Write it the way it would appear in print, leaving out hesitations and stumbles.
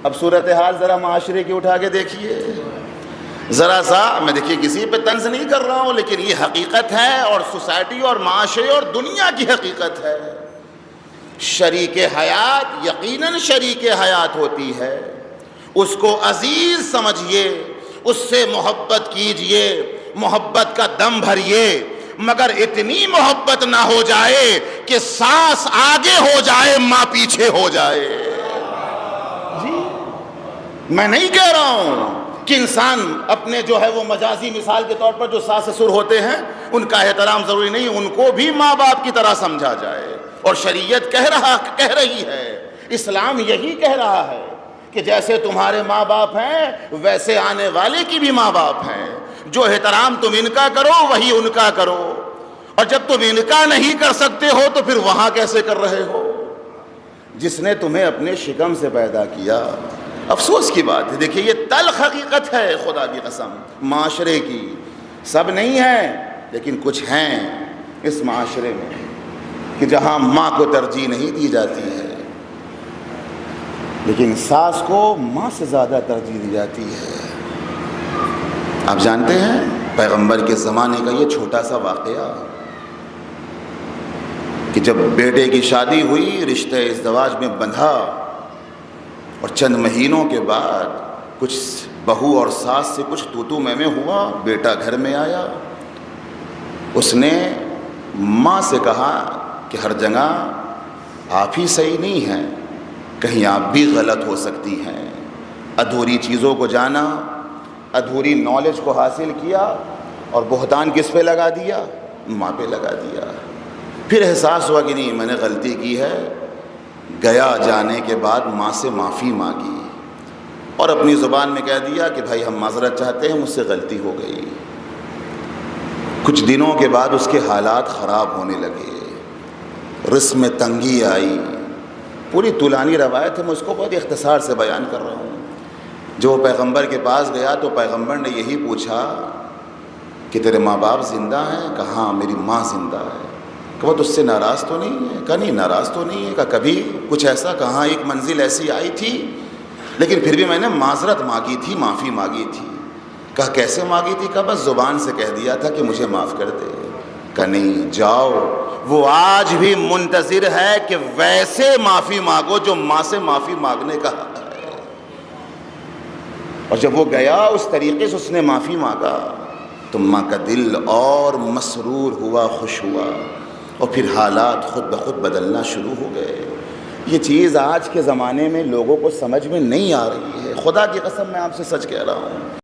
اب صورتحال ذرا معاشرے کی اٹھا کے دیکھیے ذرا سا. میں دیکھیے کسی پہ طنز نہیں کر رہا ہوں، لیکن یہ حقیقت ہے اور سوسائٹی اور معاشرے اور دنیا کی حقیقت ہے. شریک حیات یقیناً شریک حیات ہوتی ہے، اس کو عزیز سمجھیے، اس سے محبت کیجئے، محبت کا دم بھریے، مگر اتنی محبت نہ ہو جائے کہ سانس آگے ہو جائے ماں پیچھے ہو جائے. جی میں نہیں کہہ رہا ہوں کہ انسان اپنے جو ہے وہ مجازی مثال کے طور پر جو ساس سسر ہوتے ہیں ان کا احترام ضروری نہیں، ان کو بھی ماں باپ کی طرح سمجھا جائے. اور شریعت کہہ رہی ہے، اسلام یہی کہہ رہا ہے کہ جیسے تمہارے ماں باپ ہیں ویسے آنے والے کی بھی ماں باپ ہیں. جو احترام تم ان کا کرو وہی ان کا کرو، اور جب تم ان کا نہیں کر سکتے ہو تو پھر وہاں کیسے کر رہے ہو؟ جس نے تمہیں اپنے شکم سے پیدا کیا. افسوس کی بات ہے، دیکھیے یہ تلخ حقیقت ہے خدا کی قسم معاشرے کی. سب نہیں ہیں لیکن کچھ ہیں اس معاشرے میں کہ جہاں ماں کو ترجیح نہیں دی جاتی ہے لیکن ساس کو ماں سے زیادہ ترجیح دی جاتی ہے. آپ جانتے ہیں پیغمبر کے زمانے کا یہ چھوٹا سا واقعہ کہ جب بیٹے کی شادی ہوئی، رشتہ ازدواج میں بندھا، اور چند مہینوں کے بعد کچھ بہو اور ساس سے کچھ تو میں ہوا، بیٹا گھر میں آیا. اس نے ماں سے کہا کہ ہر جگہ آپ ہی صحیح نہیں ہیں، کہیں آپ بھی غلط ہو سکتی ہیں. ادھوری چیزوں کو جانا، ادھوری نالج کو حاصل کیا، اور بہتان کس پہ لگا دیا؟ ماں پہ لگا دیا. پھر احساس ہوا کہ نہیں میں نے غلطی کی ہے. گیا، جانے کے بعد ماں سے معافی مانگی اور اپنی زبان میں کہہ دیا کہ بھائی ہم معذرت چاہتے ہیں، مجھ سے غلطی ہو گئی. کچھ دنوں کے بعد اس کے حالات خراب ہونے لگے، رزق میں تنگی آئی. پوری طولانی روایت ہے، میں اس کو بہت اختصار سے بیان کر رہا ہوں. جو پیغمبر کے پاس گیا تو پیغمبر نے یہی پوچھا کہ تیرے ماں باپ زندہ ہیں؟ کہا میری ماں زندہ ہے. کہ وہ تجھ سے ناراض تو نہیں ہے؟ کہا نہیں ناراض تو نہیں ہے. کہا کبھی کچھ ایسا؟ کہاں ایک منزل ایسی آئی تھی لیکن پھر بھی میں نے معذرت مانگی تھی، معافی مانگی تھی. کہا کیسے مانگی تھی؟ کہا بس زبان سے کہہ دیا تھا کہ مجھے معاف کر دے. کہا نہیں، جاؤ، وہ آج بھی منتظر ہے کہ ویسے معافی مانگو جو ماں سے معافی مانگنے کا حق ہے. اور جب وہ گیا اس طریقے سے اس نے معافی مانگا تو ماں کا دل اور مسرور ہوا، خوش ہوا، اور پھر حالات خود بخود بدلنا شروع ہو گئے. یہ چیز آج کے زمانے میں لوگوں کو سمجھ میں نہیں آ رہی ہے. خدا کی قسم میں آپ سے سچ کہہ رہا ہوں.